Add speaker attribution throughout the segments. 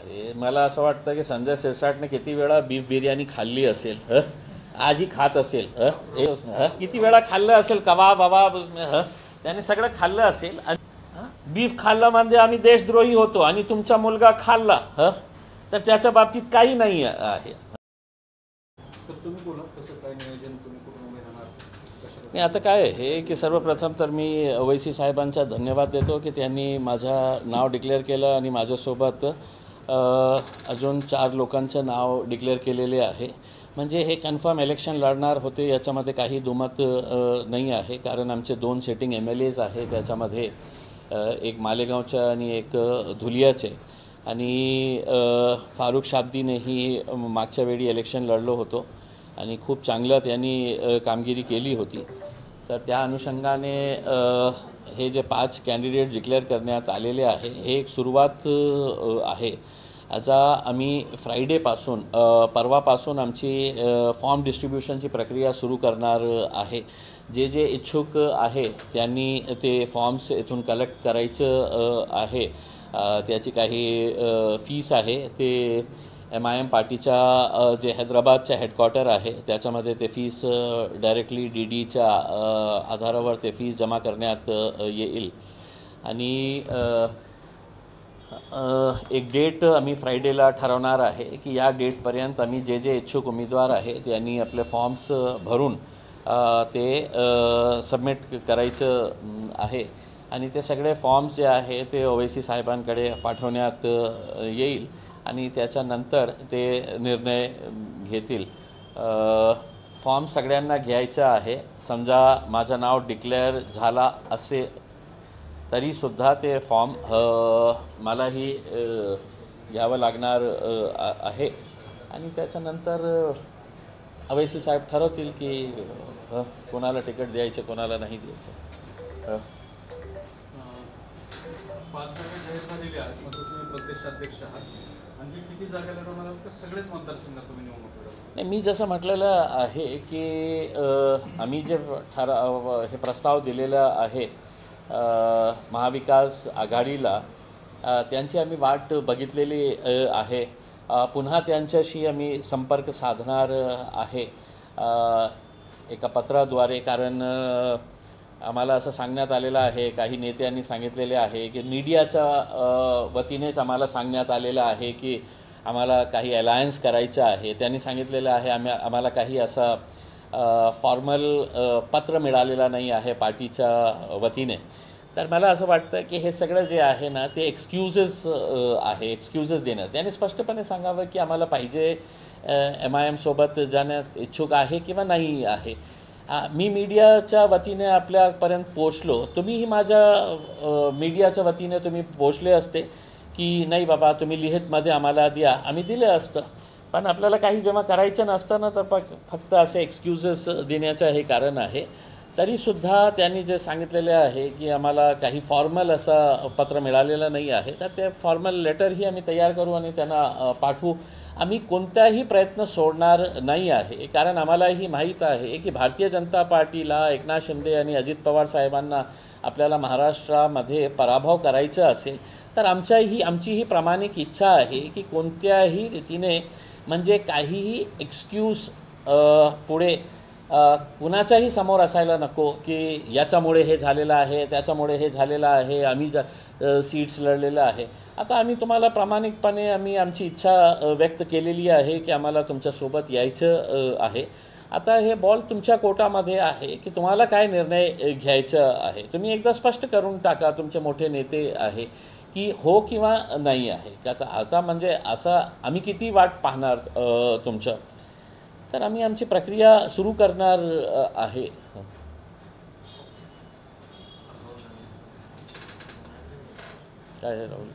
Speaker 1: अरे मला असं वाटतं की संजय शिरसाटने किती वेळा बीफ बिर्याणी खाल्ली असेल, आजही खात असेल, किती वेळा खाल्लं असेल कबाब वबाब, त्याने सगळं खाल्लं असेल. बीफ खाल्ला म्हणजे आम्ही देशद्रोही होतो आणि तुमचा मुलगा खाल्ला तर त्याच्या बाबतीत काही नाही आहे.
Speaker 2: तुम्ही बोला कसं काय नियोजन, तुम्ही कुठून उभे राहणार?
Speaker 1: नाही, आता काय आहे की सर्वप्रथम तर मी ओवैसी साहेबांचा धन्यवाद देतो की त्यांनी माझं नाव डिक्लेअर केलं आणि माझ्यासोबत अजून 4 लोकांचं नाव डिक्लेअर केलेले आहे. म्हणजे हे कन्फर्म इलेक्शन लढणार होते याच्यामध्ये काही दुमत नाही आहे. कारण आमचे 2 सिटिंग MLAs आहे, त्याच्यामध्ये एक मालेगावचं आणि एक धुलियाचे. आणि फारुख शाब्दीनेही मागच्या वेळी इलेक्शन लढलो होतो आणि खूप चांगलं त्यांनी कामगिरी केली होती. तर त्या अनुषंगाने हे जे 5 कॅन्डिडेट डिक्लेअर करण्यात आलेले आहे हे एक सुरुवात आहे. आता आम्ही फ्रायडेपासून परवापासून आमची फॉर्म डिस्ट्रीब्युशनची प्रक्रिया सुरू करणार आहे. जे इच्छुक आहे त्यांनी ते फॉर्म्स इथून कलेक्ट करायचं आहे. त्याची काही फीस आहे ते MIM पार्टीच्या जे हैदराबादच्या हेडक्वार्टर आहे त्याच्यामध्ये ते फीस डायरेक्टली DDच्या आधारावर ते फीस जमा करण्यात येईल. आणि एक डेट आम्ही फ्रायडेला ठरवणार आहे की या डेटपर्यंत आम्ही जे इच्छुक उमेदवार आहे त्यांनी आपले फॉर्म्स भरून ते सबमिट करायचं आहे. आणि ते सगळे फॉर्म्स जे आहे ते ओवैसी साहेबांकडे पाठवण्यात येईल आणि त्याच्यानंतर ते निर्णय घेतील. फॉर्म सगळ्यांना घ्यायचा आहे. समजा माझं नाव डिक्लेअर झाला असे तरीसुद्धा ते फॉर्म मलाही घ्यावं लागणार आहे. आणि त्याच्यानंतर ओवैसी साहेब ठरवतील की कोणाला तिकीट द्यायचं कोणाला नाही द्यायचं.
Speaker 2: 5 जागा जाहीर झालेल्या आहेत, मग तुम्ही प्रदेशाध्यक्ष आहात. आणखी किती जागा लढवणार तर सगळेच मतदारसंघात तुम्ही निवडणूक लढवणार?
Speaker 1: नाही, मी जसं म्हटलेलं आहे की आम्ही जे हे प्रस्ताव दिलेला आहे महाविकास आघाडीला, त्यांची आम्ही वाट बघितलेली आहे. पुन्हा त्यांच्याशी आम्ही संपर्क साधणार आहे एका पत्राद्वारे. कारण आम्हाला असं सांगण्यात आलेलं आहे, काही नेत्यांनी सांगितलेले आहे की मीडियाच्या वतीनेच आम्हाला सांगण्यात आलेलं आहे की आम्हाला काही अलायन्स करायचं आहे. त्यांनी सांगितलेलं आहे आम्हाला काही असा फॉर्मल पत्र मिळालेला नाही आहे पार्टीच्या वतीने. तर मला असं वाटतं की हे सगळं जे आहे ना ते एक्सक्यूजेस आहे, एक्सक्यूजेस देणं. त्यांनी स्पष्टपणे सांगावं की आम्हाला पाहिजे MIM सोबत जाण्यात इच्छुक आहे किंवा नाही आहे. मी मीडियाच्या वतीने आपल्यापर्यंत पोचलो, तुम्हीही माझ्या मीडियाच्या वतीने तुम्ही पोचले असते की नाही बाबा तुम्ही लिहितमध्ये आम्हाला द्या, आम्ही दिलं असतं. पण आपल्याला काही जेव्हा करायचं नसतं ना तर फक्त असे एक्सक्यूजेस देण्याचं हे कारण आहे. तरीसुद्धा त्यांनी जे सांगितलेले आहे की आम्हाला काही फॉर्मल असं पत्र मिळालेलं नाही आहे, तर ते फॉर्मल लेटरही आम्ही तयार करू आणि त्यांना पाठवू. आम्ही कोणताही प्रयत्न सोडणार नाही आहे. कारण आम्हालाही माहीत आहे की भारतीय जनता पार्टीला एकनाथ शिंदे आणि अजित पवार साहेबांना आपल्याला महाराष्ट्रामध्ये पराभव करायचा असेल तर आमचीही प्रामाणिक इच्छा आहे की कोणत्याही रीतीने म्हणजे काहीही एक्सक्यूज पुढे कुणाच्याही समोर असायला नको की याच्यामुळे हे झालेलं आहे, त्याच्यामुळे हे झालेलं आहे, आम्ही सीट्स लढलेलं आहे. आता आम्ही तुम्हाला प्रामाणिकपणे आमची इच्छा व्यक्त केलेली आहे की आम्हाला तुमच्यासोबत यायचं आहे. आता हे बॉल तुमच्या कोर्टामध्ये आहे की तुम्हाला काय निर्णय घ्यायचा आहे. तुम्ही एकदा स्पष्ट करून टाका, तुमचे मोठे नेते आहे की हो किंवा नाही आहे. त्याचा आता म्हणजे असा आम्ही किती वाट पाहणार तुमचं. तर आम्ही आमची प्रक्रिया सुरू करणार आहे. काय आहे राहुल?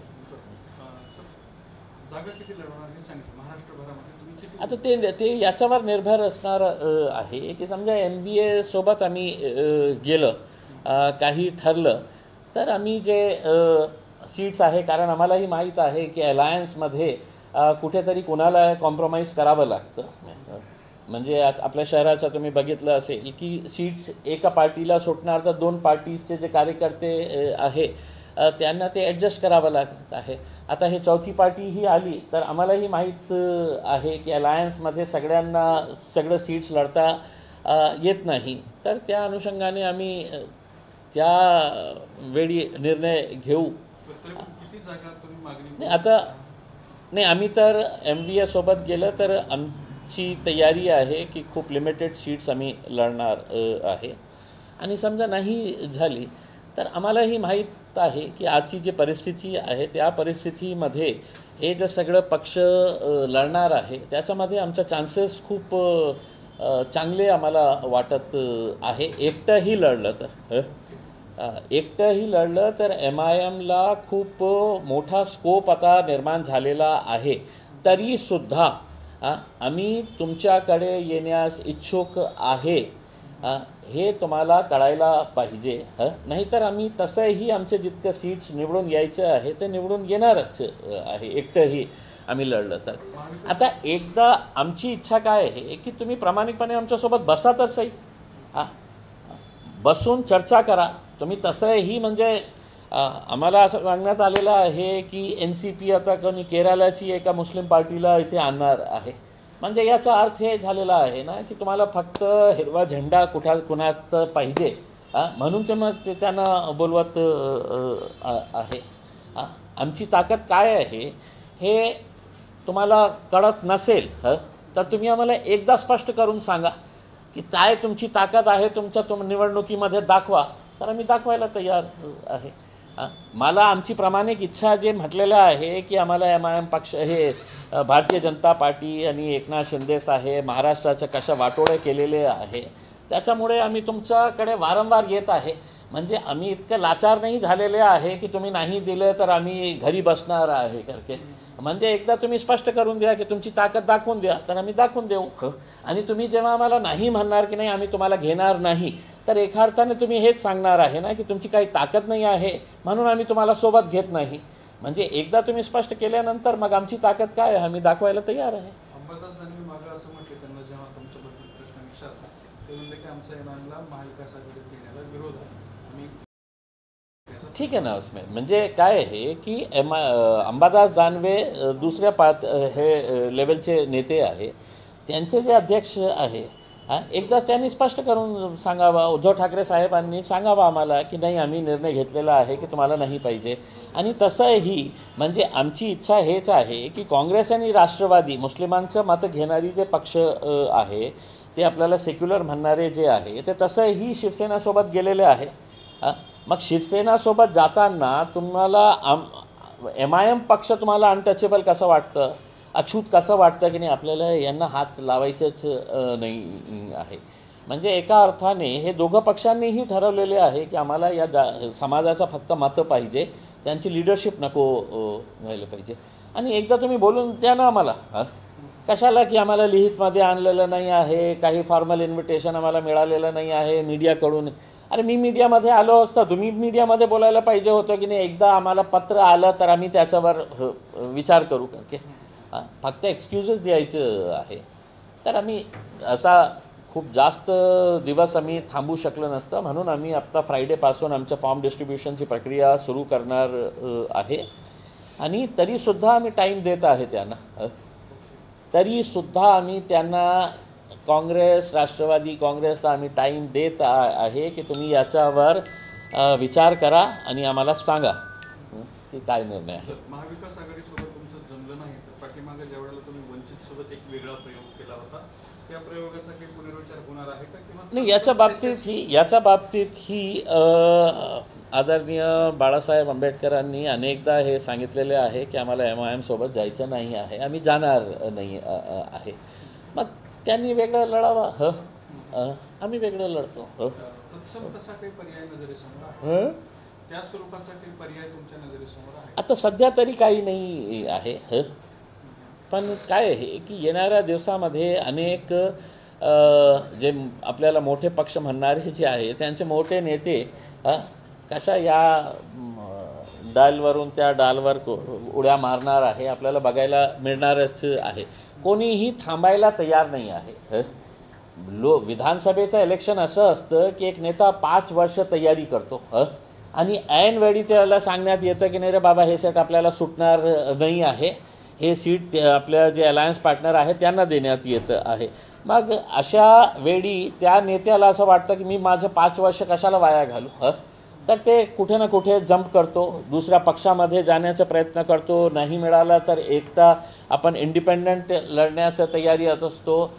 Speaker 2: जागा किती लढवणार हे सांगितलं महाराष्ट्रभरामध्ये तुम्ही किती?
Speaker 1: आता ते याच्यावर निर्भर असणार आहे की समजा MBA सोबत आम्ही गेलं, काही ठरलं तर आम्ही जे सीट्स आहे, कारण आम्हालाही माहीत आहे की अलायन्समध्ये कुठेतरी कोणाला कॉम्प्रोमाइज करावं लागतं. म्हणजे आज आपल्या शहराचं तुम्ही बघितलं असेल की सीट्स एका पार्टीला सुटणार तर 2 पार्टीजचे जे कार्यकर्ते आहे त्यांना ते ॲडजस्ट करावं लागत आहे. आता हे चौथी पार्टी ही आली तर आम्हालाही माहीत आहे की अलायन्समध्ये सगळ्यांना सगळं सीट्स लढता येत नाही. तर त्या अनुषंगाने आम्ही त्या वेळी निर्णय घेऊ.
Speaker 2: किती जागा तुम्ही मागणी
Speaker 1: नाही आता नाही, आम्ही तर MVA सोबत गेलं तर आमची तयारी आहे की खूप लिमिटेड सीट्स आम्ही लढणार आहे. आणि समजा नाही झाली तर आम्हालाही माहीत आहे की आजची जी परिस्थिती आहे त्या परिस्थितीमध्ये हे जे सगळं पक्ष लढणार आहे त्याच्यामध्ये आमचे चान्सेस खूप चांगले आम्हाला वाटत आहे. एकटंही लढलं तर MIMला खूप मोठा स्कोप आता निर्माण झालेला आहे. तरीसुद्धा आम्ही तुमच्याकडे येण्यास इच्छुक आहे हे तुम्हाला कळायला पाहिजे. नाहीतर आम्ही तसंही आमचे जितके सीट्स निवडून यायचं आहे ते निवडून येणारच आहे एकटंही आम्ही लढलं तर. आता एकदा आमची इच्छा काय आहे की तुम्ही प्रामाणिकपणे आमच्यासोबत बसा तर सही, बसून चर्चा करा. तुम्ही तसंही म्हणजे आम्हाला असं सांगण्यात आलेलं आहे की NCP आता कोणी केरळची एका मुस्लिम पार्टीला इथे आणणार आहे. म्हणजे याचा अर्थ हे झालेला आहे ना की तुम्हाला फक्त हिरवा झेंडा कुणात पाहिजे म्हणून ते मग ते त्यांना बोलवत आहे. आमची ताकद काय आहे हे तुम्हाला कळत नसेल तर तुम्ही आम्हाला एकदा स्पष्ट करून सांगा की काय तुमची ताकद आहे तुमच्या निवडणुकीमध्ये दाखवा, तर आम्ही दाखवायला तयार आहे. मला आमची प्रामाणिक इच्छा जे म्हटलेलं आहे की आम्हाला MIM पक्ष हे भारतीय जनता पार्टी आणि एकनाथ शिंदे साहेब महाराष्ट्राचं कशा वाटोळे केलेले आहे त्याच्यामुळे आम्ही तुमच्याकडे वारंवार येत आहे. म्हणजे आम्ही इतकं लाचार नाही झालेले आहे की तुम्ही नाही दिलं तर आम्ही घरी बसणार आहे करके. म्हणजे एकदा तुम्ही स्पष्ट करून द्या की तुमची ताकद दाखवून द्या तर आम्ही दाखवून देऊ. आणि तुम्ही जेव्हा आम्हाला नाही म्हणणार की नाही आम्ही तुम्हाला घेणार नाही तर एका अर्थाने तुम्ही हेच सांगणार आहे ना की तुमची काही ताकद नाही आहे म्हणून आम्ही तुम्हाला सोबत घेत नाही. म्हणजे एकदा तुम्ही स्पष्ट केल्यानंतर मग आमची ताकद काय आहे आम्ही दाखवायला तयार आहे.
Speaker 2: अंबादास दानवे मागं असं म्हटलं त्यांना जेव्हा तुमच्याबद्दल प्रश्न विचारला ते म्हणले की आमचा MIMला महाविकास आघाडीत घेण्याला विरोध आहे.
Speaker 1: ठीक आहे ना. उसमें म्हणजे काय आहे की अंबादास दानवे दुसऱ्या हे लेवलचे नेते आहे. त्यांचे जे अध्यक्ष आहे एकदा त्यांनी स्पष्ट करून सांगावा, उद्धव ठाकरे साहेबांनी सांगावा आम्हाला की नाही आम्ही निर्णय घेतलेला आहे की तुम्हाला नाही पाहिजे. आणि तसंही म्हणजे आमची इच्छा हेच आहे की काँग्रेस आणि राष्ट्रवादी मुस्लिमांचं मत घेणारी जे पक्ष आहे ते आपल्याला सेक्युलर म्हणणारे जे आहे ते तसंही शिवसेनासोबत गेलेले आहे. मग शिवसेनासोबत जाताना तुम्हाला MIM पक्ष तुम्हाला अनटचेबल कसं वाटतं, अछूत कसं वाटतं की नाही आपल्याला यांना हात लावायचंच नाही आहे. म्हणजे एका अर्थाने हे दोघं पक्षांनीही ठरवलेले आहे की आम्हाला या समाजाचा फक्त मतं पाहिजे, त्यांची लिडरशिप नको व्हायला पाहिजे. आणि एकदा तुम्ही बोलून द्या ना आम्हाला. कशाला की आम्हाला लिहितमध्ये आणलेलं नाही आहे, काही फॉर्मल इन्व्हिटेशन आम्हाला मिळालेलं नाही आहे मीडियाकडून. अरे मी मीडियामध्ये आलो असतं, तुम्ही मीडियामध्ये बोलायला पाहिजे होतं की नाही एकदा आम्हाला पत्र आलं तर आम्ही त्याच्यावर विचार करू करके. फक्त एक्सक्युजेस द्यायचं आहे. तर आम्ही असा खूप जास्त दिवस आम्ही थांबू शकलो नसतं म्हणून आम्ही आत्ता फ्रायडेपासून आमच्या फॉर्म डिस्ट्रीब्युशनची प्रक्रिया सुरू करणार आहे. आणि तरीसुद्धा आम्ही टाईम देत आहे त्यांना. तरीसुद्धा आम्ही त्यांना काँग्रेस राष्ट्रवादी काँग्रेसला आम्ही टाईम देत आहे की तुम्ही याच्यावर विचार करा आणि आम्हाला सांगा की काय निर्णय आहे.
Speaker 2: महाविकास आघाडीसोबत तुमचं जमलं नाही तर पाठीमागे ज्यावेळेला तुम्ही वंचितसोबत एक वेगळा प्रयोग केला होता त्या प्रयोगाचा काही पुनर्विचार होणार आहे का किंवा
Speaker 1: नाही? याच्या बाबतीत ही आदरणीय बाळासाहेब आंबेडकरांनी अनेकदा हे सांगितलेले आहे की आम्हाला MIM सोबत जायचं नाही आहे, आम्ही जाणार नाही आहे. मग त्यांनी वेगळं लढावा, आम्ही वेगळं लढतो.
Speaker 2: तत्सम तसा काही पर्याय नजरेसमोर आहे? त्या स्वरूपाचा काही पर्याय तुमच्या नजरेसमोर आहे?
Speaker 1: आता सध्या तरी काही नाही आहे. पण काय आहे की येणाऱ्या दिवसामध्ये अनेक जे आपल्याला मोठे पक्ष म्हणणारे जे आहे त्यांचे मोठे नेते कशा या डालवरून त्या डालवर उड्या मारणार आहे आपल्याला बघायला मिळणारच आहे. कोणीही थांबायला तयार नाही आहे. विधानसभेचं इलेक्शन असं असतं की एक नेता 5 वर्ष तयारी करतो आणि ऐन वेळी त्याला सांगण्यात येतं की नाही रे बाबा हे सीट आपल्याला सुटणार नाही आहे, हे सीट आपल्या जे अलायन्स पार्टनर आहे त्यांना देण्यात येतं आहे. मग अशा वेळी त्या नेत्याला असं वाटतं की मी माझं 5 वर्ष कशाला वाया घालू, तर ते कुठे ना कुठे जंप करतो, दुसऱ्या पक्षामध्ये जाण्याचा प्रयत्न करतो, नाही मिळाला तर एकटा आपण इंडिपेंडंट लढण्याच्या तयारीत असतो.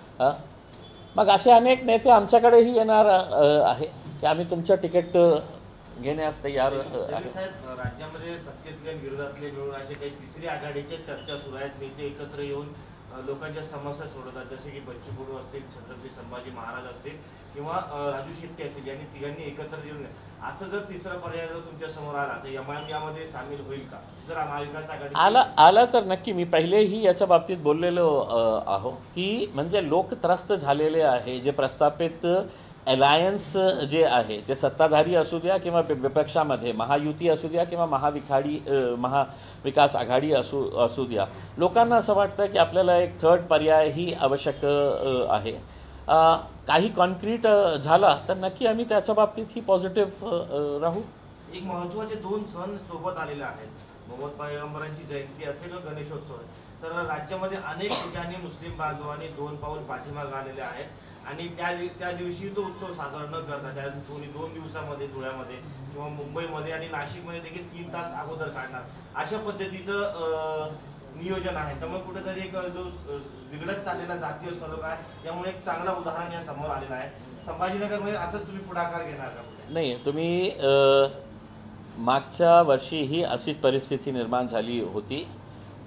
Speaker 1: मग असे अनेक नेते आमच्याकडेही येणार आहे की आम्ही तुमचं तिकीट घेण्यास तयार आहे.
Speaker 3: साहेब, राज्यामध्ये सत्तेतले आणि विरोधातले मिळून असे काही तिसरी आघाडीच्या चर्चा सुरू आहेत. नेते एकत्र येऊन लोकांच्या समस्या सोडवतात, जसे की बच्चू कडू असतील, छत्रपती संभाजी महाराज असतील किंवा राजू शेट्टी असतील, यांनी तिघांनी एकत्र येऊन असं जर तिसरा पर्याय जर तुमच्या समोर आला तर एमआयएम यामध्ये सामील होईल का? जर महाविकास आघाडी
Speaker 1: आला तर नक्की. मी पहिलेही याच्या बाबतीत बोललेलो आहो की म्हणजे लोक त्रस्त झालेले आहे. जे प्रस्थापित अलायन्स जे आहे ते सत्ताधारी असू द्या किंवा विपक्षामध्ये महायुती असू द्या किंवा महाविकास आघाडी असू द्या, लोकांना असं वाटतं की आपल्याला एक थर्ड पर्यायही आवश्यक आहे. काही कॉन्क्रीट झाला तर नक्की आम्ही त्याच्या बाबतीतही पॉझिटिव्ह राहू.
Speaker 3: एक महत्त्वाचे 2 सण सोबत आलेले आहेत, मोहम्मद पैगंबरांची जयंती असेल व गणेशोत्सव. तर राज्यामध्ये अनेक ठिकाणी मुस्लिम बांधवांनी 2 पाऊल पाठीमागे आलेले आहेत आणि त्या दिवशी तो उत्सव साजरा न करता त्या 2 दिवसामध्ये धुळ्यामध्ये किंवा मुंबईमध्ये आणि नाशिकमध्ये देखील 3 तास अगोदर काढणार, अशा पद्धतीचं नियोजन आहे. त्यामुळे कुठेतरी एक जो बिघडत चाललेला जातीय सलोख आहे यामुळे एक चांगला उदाहरण या समोर आलेलं आहे. संभाजीनगरमध्ये असंच तुम्ही पुढाकार घेणार का?
Speaker 1: नाही, तुम्ही मागच्या वर्षीही अशीच परिस्थिती निर्माण झाली होती.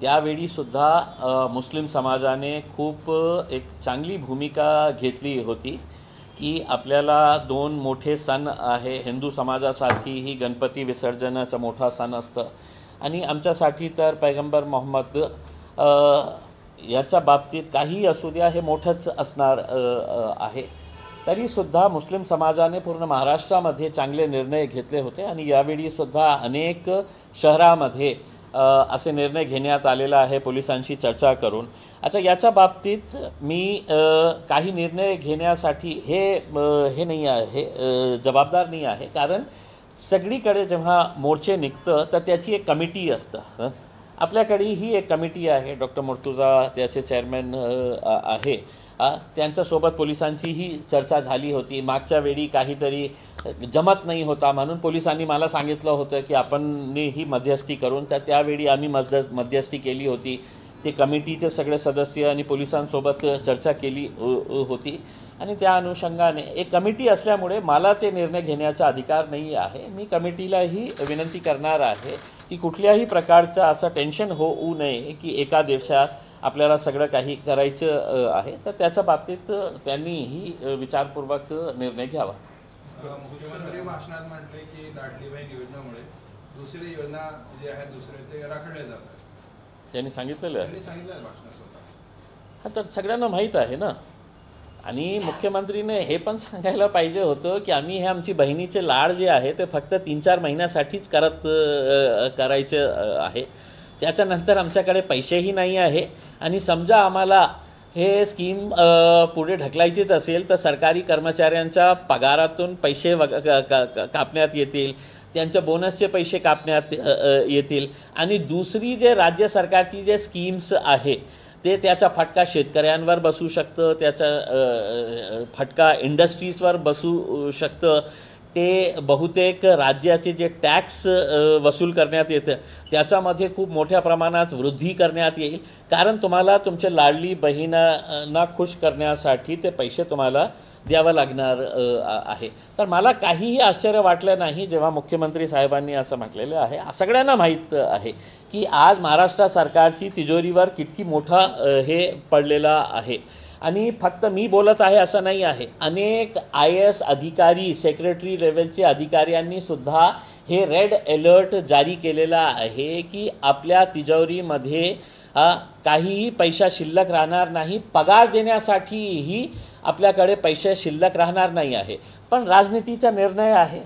Speaker 1: त्यावेळीसुद्धा मुस्लिम समाजाने खूप एक चांगली भूमिका घेतली होती की आपल्याला 2 मोठे सण आहे. हिंदू समाजासाठीही गणपती विसर्जनाचा मोठा सण असतं आणि आमच्यासाठी तर पैगंबर मोहम्मद याच्या बाबतीत काही असू द्या हे मोठंच असणार आहे. तरीसुद्धा मुस्लिम समाजाने पूर्ण महाराष्ट्रामध्ये चांगले निर्णय घेतले होते आणि यावेळीसुद्धा अनेक शहरामध्ये असे निर्णय घेण्यात आलेला आहे पोलिसांशी चर्चा करून. अच्छा, याच्या बाबतीत मी काही निर्णय घेण्यासाठी हे नाही आहे, जबाबदार नाही आहे. कारण सगळीकडे जेव्हा मोर्चे निघतं तर त्याची एक कमिटी असतं. आपल्याकडेही एक कमिटी आहे, डॉक्टर मुर्तुजा त्याचे चेअरमॅन आहे. त्यांच्यासोबत पोलिसांचीही चर्चा झाली होती. मागच्या वेळी काहीतरी जमत नाही होता म्हणून पोलिसांनी मला सांगितलं होतं की आपणही मध्यस्थी करून, तर त्यावेळी आम्ही मध्यस्थी केली होती. ते कमिटीचे सगळे सदस्य आणि पोलिसांसोबत चर्चा केली होती आणि त्या अनुषंगाने एक कमिटी असल्यामुळे मला ते निर्णय घेण्याचा अधिकार नाही आहे. मी कमिटीलाही विनंती करणार आहे की कुठल्याही प्रकारचं असं टेन्शन होऊ नये की एका दिवसात आपल्याला सगळं काही करायचं आहे, तर त्याच्या बाबतीत त्यांनीही विचारपूर्वक निर्णय घ्यावा.
Speaker 4: मुख्यमंत्री भाषणात म्हटले की लाडली बहीण योजनेमुळे दुसरी योजना जी आहे दुसरे ते राखले जातात,
Speaker 1: त्यांनी सांगितलेलं आहे.
Speaker 4: भाषणात स्वतः.
Speaker 1: हा, तर सगळ्यांना माहीत आहे ना. आणि मुख्यमंत्रीने हे पण सांगायला पाहिजे होतं की आम्ही हे आमची बहिणीचे लाड जे आहे ते फक्त 3-4 महिन्यासाठीच करायचं आहे. त्याच्यानंतर आमच्याकडे पैसेही नाही आहे आणि समजा आम्हाला हे स्कीम पुढे ढकलायचीच असेल तर सरकारी कर्मचाऱ्यांच्या पगारातून पैसे कापण्यात येतील, त्यांच्या बोनसचे पैसे कापण्यात येतील आणि दुसरी जे राज्य सरकारची जे स्कीम्स आहे त्याचा फटका शेतकऱ्यांवर बसू शकतं, त्याचा फटका इंडस्ट्रीजवर बसू शकतं. ते बहुतेक राज्याचे जे टॅक्स वसूल करण्यात येतं त्याच्यामध्ये खूप मोठ्या प्रमाणात वृद्धी करण्यात येईल. कारण तुम्हाला तुमच्या लाडली बहिणींना खुश करण्यासाठी ते पैसे तुम्हाला द्यावं लागणार आहे. तर मला काहीही आश्चर्य वाटलं नाही जेव्हा मुख्यमंत्री साहेबांनी असं म्हटलेलं आहे. सगळ्यांना माहीत आहे की आज महाराष्ट्र सरकारची तिजोरीवर किती मोठा हे पडलेला आहे. आणि फक्त मी बोलत आहे असं नाही आहे, अनेक IAS अधिकारी, सेक्रेटरी लेवलचे अधिकाऱ्यांनीसुद्धा हे रेड अलर्ट जारी केलेला आहे की आपल्या तिजोरीमध्ये काहीही पैसा शिल्लक राहणार नाही, पगार देण्यासाठीही आपल्याकडे पैसे शिल्लक राहणार नाही आहे. पण राजनीतीचा निर्णय आहे,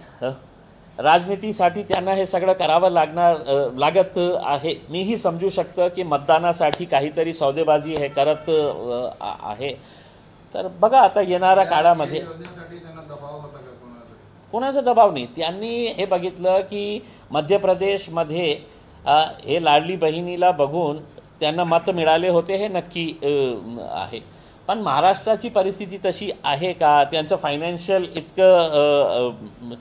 Speaker 1: राजनीतीसाठी त्यांना हे सगळं करावं लागत आहे. मीही समजू शकतो की मतदानासाठी काहीतरी सौदेबाजी हे करत आहे. तर बघा आता येणाऱ्या काळामध्ये कोणाचा दबाव नाही. त्यांनी हे बघितलं की मध्य प्रदेशमध्ये हे लाडली बहिणीला बघून त्यांना मत मिळाले होते, हे नक्की आहे. पण महाराष्ट्राची परिस्थिती तशी आहे का? त्यांचं फायनान्शियल इतकं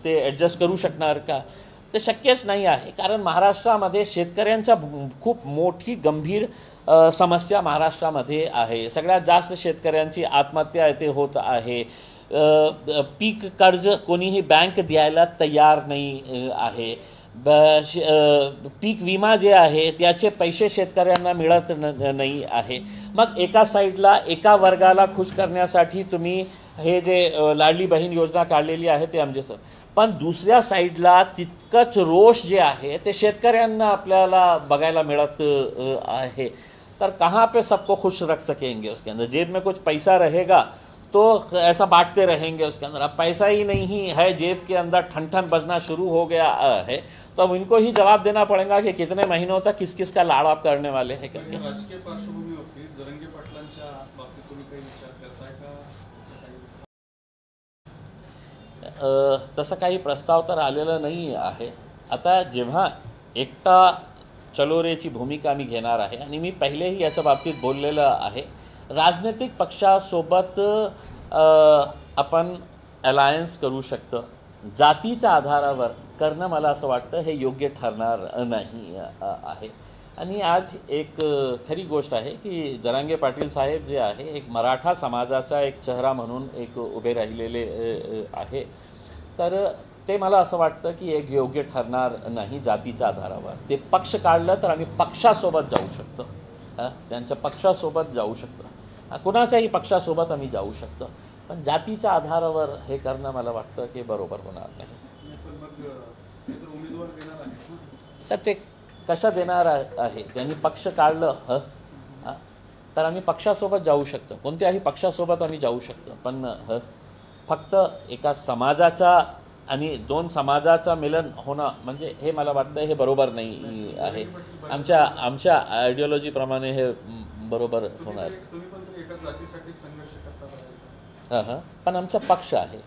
Speaker 1: ते ॲडजस्ट करू शकणार का? ते शक्यच नाही आहे. कारण महाराष्ट्रामध्ये शेतकऱ्यांचा खूप मोठी गंभीर समस्या महाराष्ट्रामध्ये आहे. सगळ्यात जास्त शेतकऱ्यांची आत्महत्या येथे होत आहे. पीक कर्ज कोणीही बँक द्यायला तयार नाही आहे. पीक विमा जे आहे त्याचे पैसे शेतकऱ्यांना मिळत नाही आहे. मग एका साईडला एका वर्गाला खुश करण्यासाठी तुम्ही हे जे लाडली बहीण योजना काढलेली आहे ते आमचे, पण दुसऱ्या साईडला तितकंच रोष जे आहे ते शेतकऱ्यांना आपल्याला बघायला मिळत आहे. तर कहाँ पे सबको खुश रख सकेंगे? उसके अंदर जेब में कुछ पैसा रहेगा तो ऐसा बांटते रहेंगे उसके अंदर. अब पैसा ही नहीं है जेब के अंदर, ठन ठन बजना शुरू हो गया है, तो अब इनको ही जवाब देना पड़ेगा कि कितने महीनों तक किस किस का लाड़ आप करने वाले हैं करके.
Speaker 2: राजकीय पार्श्वभूमी होती जरंगे पाटलांच्या बाबतीत तुम्ही काही विचार करताय का?
Speaker 1: तसा काही प्रस्ताव तर आलेला नाही आहे. आता जेव्हा एकटा चलोरेची भूमिका मी घेणार आहे आणि मी पहिलेही याच्या बाबतीत बोललेलं आहे. राजनैतिक पक्षासोबत आपण अलायन्स करू शकतो. जातीच्या आधारावर करणं मला असं वाटतं हे योग्य ठरणार नाही आहे. आणि आज एक खरी गोष्ट आहे की जरांगे पाटील साहेब जे आहे एक मराठा समाजाचा एक चेहरा म्हणून एक उभे राहिलेले आहे. तर ते मला असं वाटतं की एक योग्य ठरणार नाही जातीच्या आधारावर. ते पक्ष काढलं तर आम्ही पक्षासोबत जाऊ शकतो, त्यांच्या पक्षासोबत जाऊ शकतो, कुणाच्याही पक्षासोबत आम्ही जाऊ शकतो. पण जातीच्या आधारावर हे करणं मला वाटतं की बरोबर होणार नाही. तर ते कसं देणार आहे? त्यांनी पक्ष काढलं तर आम्ही पक्षासोबत जाऊ शकतो, कोणत्याही पक्षासोबत आम्ही जाऊ शकतो. पण फक्त एका समाजाचा आणि दोन समाजाचं मिलन होणं म्हणजे हे मला वाटतं हे बरोबर नाही आहे. आमच्या आयडिओलॉजीप्रमाणे हे बरोबर होणार. पण आमचा पक्ष आहे,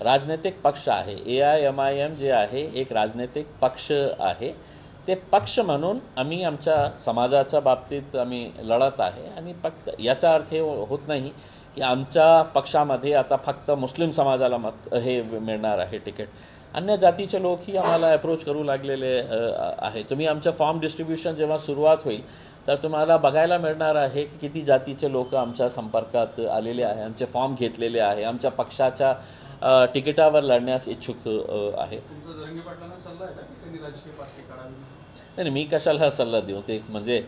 Speaker 1: राजनैतिक पक्ष आहे. AIMIM जे आहे एक राजनैतिक पक्ष आहे. ते पक्ष म्हणून आम्ही आमच्या समाजाच्या बाबतीत आम्ही लढत आहे. आणि फक्त याचा अर्थ हे होत नाही की आमच्या पक्षामध्ये आता फक्त मुस्लिम समाजाला मत हे मिळणार आहे तिकीट. अन्य जातीचे लोकही आम्हाला अप्रोच करू लागलेले आहे. तुम्ही आमचं फॉर्म डिस्ट्रीब्युशन जेव्हा सुरुवात होईल तर तुम्हाला बघायला मिळणार आहे की किती जातीचे लोक आमच्या संपर्कात आलेले आहे, आमचे फॉर्म घेतलेले आहे, आमच्या पक्षाच्या तिकिटावर लढण्यास इच्छुक आहे. नाही, मी कशाला सल्ला देऊ? ते म्हणजे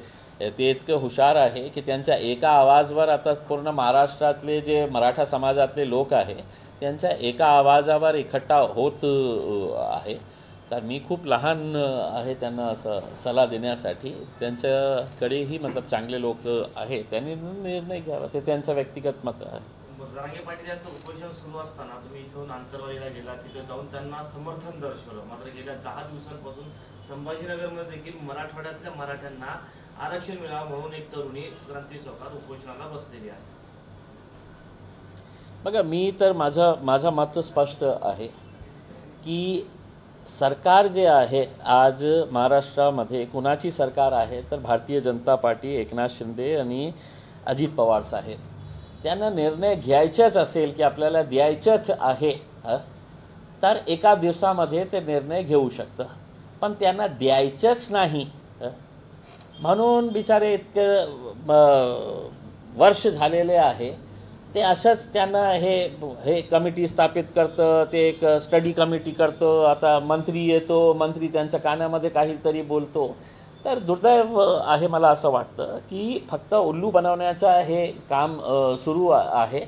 Speaker 1: ते इतकं हुशार आहे की त्यांच्या एका आवाजावर आता पूर्ण महाराष्ट्रातले जे मराठा समाजातले लोक आहे त्यांच्या एका आवाजावर इकट्ठा होत आहे. तर मी खूप लहान आहे त्यांना असं सल्ला देण्यासाठी. त्यांच्याकडेही मतलब चांगले लोक आहे, त्यांनी निर्णय घ्यावा, ते त्यांचं व्यक्तिगत मत आहे.
Speaker 3: जरांगे पाटील यांचं उपोषण सुरू असताना तुम्ही इथून आंतरवालीला गेला, तिथे जाऊन त्यांना समर्थन दर्शवलं. मात्र गेल्या 10 दिवसांपासून संभाजीनगरमध्ये देखील मराठवाड्यातल्या मराठ्यांना आरक्षण मिळावं म्हणून एक तरुणी क्रांती चौकात उपोषणाला बसलेली आहे.
Speaker 1: बघा, मी तर माझं मत स्पष्ट आहे की सरकार जे आहे आज महाराष्ट्रामध्ये कुणाची सरकार आहे तर भारतीय जनता पार्टी, एकनाथ शिंदे आणि अजित पवार साहेब. त्यांना निर्णय घ्यायचाच असेल की आपल्याला द्यायचंच आहे तर एका दिवसामध्ये ते निर्णय घेऊ शकतं. पण त्यांना द्यायचंच नाही म्हणून बिचारे इतकं वर्ष झालेले आहे ते असंच त्यांना हे कमिटी स्थापित करतं, ते एक स्टडी कमिटी करतं. आता मंत्री येतो, मंत्री त्यांच्या कानामध्ये काहीतरी बोलतो. तर दुर्दैव आहे मला असं वाटतं की फक्त उल्लू बनवण्याचं हे काम सुरू आहे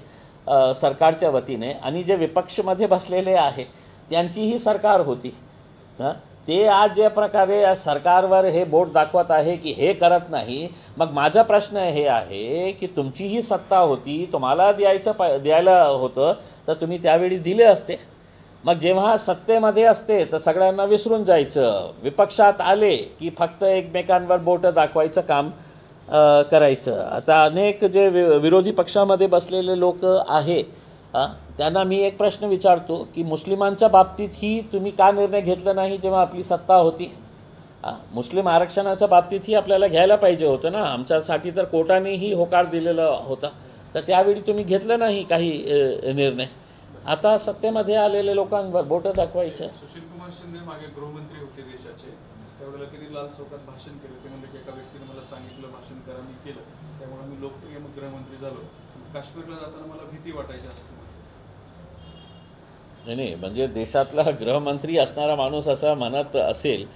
Speaker 1: सरकारच्या वतीने. आणि जे विपक्षमध्ये बसलेले आहे त्यांचीही सरकार होती, ते आज ज्या प्रकारे सरकारवर हे बोट दाखवत आहे की हे करत नाही. मग माझा प्रश्न हे आहे की तुमचीही सत्ता होती, तुम्हाला द्यायला होतं तर तुम्ही त्यावेळी दिले असते. मग जेव्हा सत्तेमध्ये असते तर सगळ्यांना विसरून जायचं, विपक्षात आले की फक्त एकमेकांवर बोटं दाखवायचं काम करायचं. आता अनेक जे विरोधी पक्षामध्ये बसलेले लोक आहे त्यांना मी एक प्रश्न विचारतो की मुस्लिमांच्या बाबतीतही तुम्ही का निर्णय घेतला नाही जेव्हा आपली सत्ता होती? मुस्लिम आरक्षणाच्या बाबतीतही आपल्याला घ्यायला पाहिजे होतं ना. आमच्यासाठी तर कोर्टानेही होकार दिलेला होता, तर त्यावेळी तुम्ही घेतलं नाही काही निर्णय. आता सत्तेमध्ये आलेल्या लोकांवर बोटं दाखवायचं.
Speaker 2: सुशील कुमार शिंदे मागे गृहमंत्री होते देशाचे, त्यावेळेला त्यांनी लाल चौकात भाषण केलं. ते म्हणजे की एका व्यक्तीने मला सांगितलं भाषण करा, मी केलं, त्यामुळे मी लोकप्रिय गृहमंत्री झालो. काश्मीरला जाताना मला भीती वाटायची असते.
Speaker 1: नाही, म्हणजे देशातला गृहमंत्री असणारा माणूस असं म्हणत असेल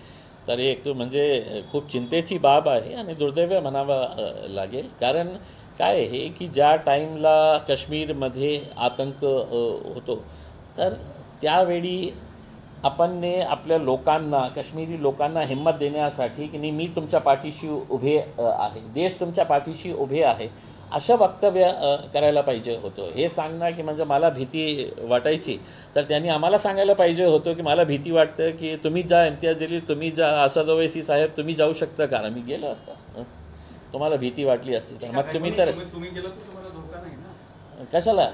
Speaker 1: तर एक म्हणजे खूप चिंतेची बाब आहे आणि दुर्दैव म्हणावं लागेल. कारण काय आहे की ज्या टाईमला काश्मीरमध्ये आतंक होतो तर त्यावेळी आपण आपल्या लोकांना, काश्मीरी लोकांना हिंमत देण्यासाठी की नाही मी तुमच्या पाठीशी उभे आहे, देश तुमच्या पाठीशी उभे आहे, असं वक्तव्य करायला पाहिजे होतं. हे सांगणं की म्हणजे मला भीती वाटायची तर त्यांनी आम्हाला सांगायला पाहिजे होतं की मला भीती वाटतं की तुम्ही जा, इम्तियाज जलील तुम्ही जा, असद ओवैसी साहेब तुम्ही जाऊ शकता का? मी गेलो असतं. तुम्हाला भीती वाटली असती तर मग तुम्ही गेलं तर तुम्हाला धोका नाही ना, कशाला?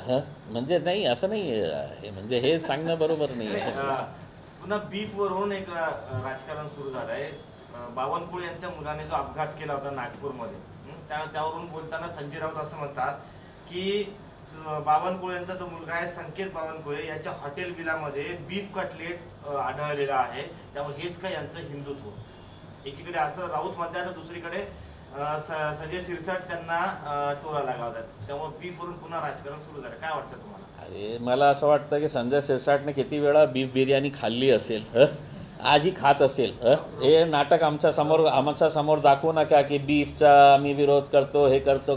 Speaker 1: म्हणजे नाही, असं नाही आहे. म्हणजे हे सांगणं बरोबर नाही आहे.
Speaker 3: पुन्हा बीफवरून एक राजकारण सुरू झालं आहे. बावनकुळे यांच्या मुलाने जो अपघात केला होता नागपूरमध्ये, त्यावरून बोलताना संजय राऊत असं म्हणतात की बावनकुळे यांचा जो मुलगा आहे संकेत बावनकुळे याच्या हॉटेल बिलामध्ये बीफ कटलेट आढळलेला आहे, त्यामुळे हेच काय यांचं हिंदुत्व. एकीकडे असं राऊत म्हणतात, दुसरीकडे संजय शिरसाट त्यांना टोला लगावतात. त्यामुळे बीफवरून पुन्हा राजकारण सुरू झालं. काय वाटतं तुम्हाला?
Speaker 1: अरे मला असं वाटतं की संजय शिरसाटने किती वेळा बीफ बिर्याणी खाल्ली असेल, आजही खात असेल. हे नाटक आमच्या समोर दाखवू नका की बीफचा आम्ही विरोध करतो, हे करतो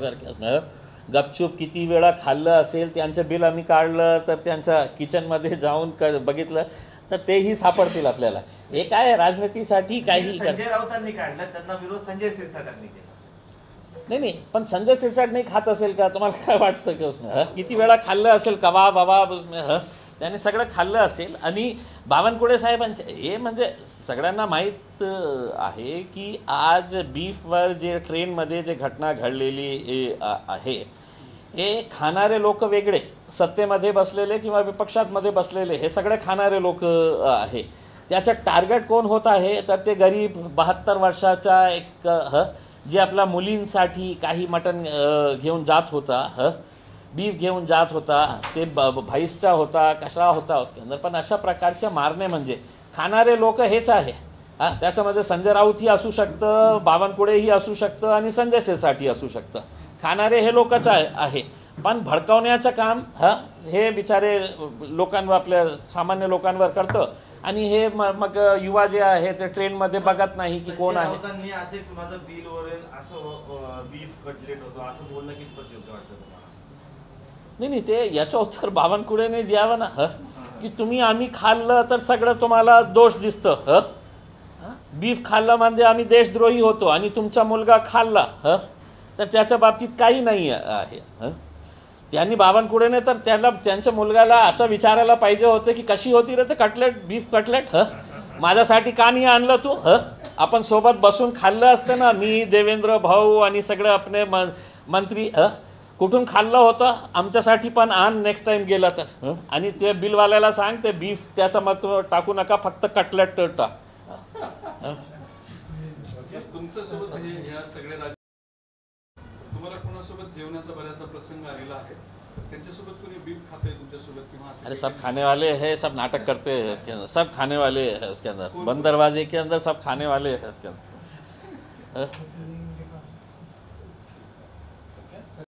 Speaker 1: गपचूप किती वेळा खाल्लं असेल. त्यांचं बिल आम्ही काढलं तर त्यांच्या किचनमध्ये जाऊन बघितलं तर तेही सापडतील आपल्याला. हे काय राजनीतीसाठी काही
Speaker 3: संजय राऊतांनी काढलं, त्यांना विरोध संजय शिरसाटांनी केला.
Speaker 1: नाही, पण संजय शिरसाट नाही खात असेल का? तुम्हाला काय वाटतं की किती वेळा खाल्लं असेल कबाब वबाब, त्याने सगळं खाल्लं असेल. आणि बावनकुळे साहेबांचे हे म्हणजे सगळ्यांना माहीत आहे की आज बीफवर जे ट्रेनमध्ये जे घटना घडलेली आहे, हे खाणारे लोक वेगळे, सत्तेमध्ये बसलेले किंवा विपक्षांमध्ये बसलेले, हे सगळे खाणारे लोक आहे. त्याचं टार्गेट कोण होत आहे तर ते गरीब 72 वर्षाचा एक जे आपल्या मुलींसाठी काही मटण घेऊन जात होता, बीफ घेऊन जात होता, ते म्हैसचा होता, कशा होता उसके अंदर. पण अशा प्रकारचे मारणे म्हणजे खाणारे लोक हेच आहे. त्याच्यामध्ये संजय राऊतही असू शकतं, बावनकुळेही असू शकतं आणि संजय शिरसाटही असू शकतं. खाणारे हे लोकच आहे. पण भडकवण्याचं काम हे बिचारे लोकांवर, आपल्या सामान्य लोकांवर करतं. आणि हे मग युवा जे आहे ते ट्रेनमध्ये बघत नाही की कोण आहे.
Speaker 3: असे माझं बिल वरेल असं बीफ कटलेट होतो असं बोलणं कितपत योग्य वाटतं तुम्हाला?
Speaker 1: नाही, ते याचं उत्तर बावनकुळेने द्यावं ना, की तुम्ही आम्ही खाल्लं तर सगळं तुम्हाला दोष दिसतं. बीफ खाल्लं म्हणजे आम्ही देशद्रोही होतो आणि तुमचा मुलगा खाल्ला तर त्याच्या बाबतीत काही नाही आहे. त्यांनी बावनकुळेने तर त्यांच्या मुलगाला असं विचारायला पाहिजे होतं की कशी होती रे ते कटलेट, बीफ कटलेट, माझ्यासाठी का नाही आणलं तू? आपण सोबत बसून खाल्लं असतं ना, मी, देवेंद्र भाऊ आणि सगळे आपले मंत्री. कुठून खाल्लं होतं? आमच्यासाठी पण आण नेक्स्ट टाईम गेला तर. आणि ते बिलवाल्याला सांग ते बीफ त्याचं मत टाकू नका, फक्त कटलेट टाक.
Speaker 2: तुमच्यासोबत ह्या सगळ्या तुम्हाला कोणासोबत जेवणाचा बऱ्याचदा प्रसंग आलेला आहे, त्यांच्यासोबत कोणी बीफ खाते तुमच्यासोबत किंवा?
Speaker 1: अरे सब खाने वाले हैं, सब नाटक करते हैं उसके अंदर, सब खाने वाले हैं उसके अंदर, बंद दरवाजे के अंदर सब खाने वाले हैं उसके अंदर.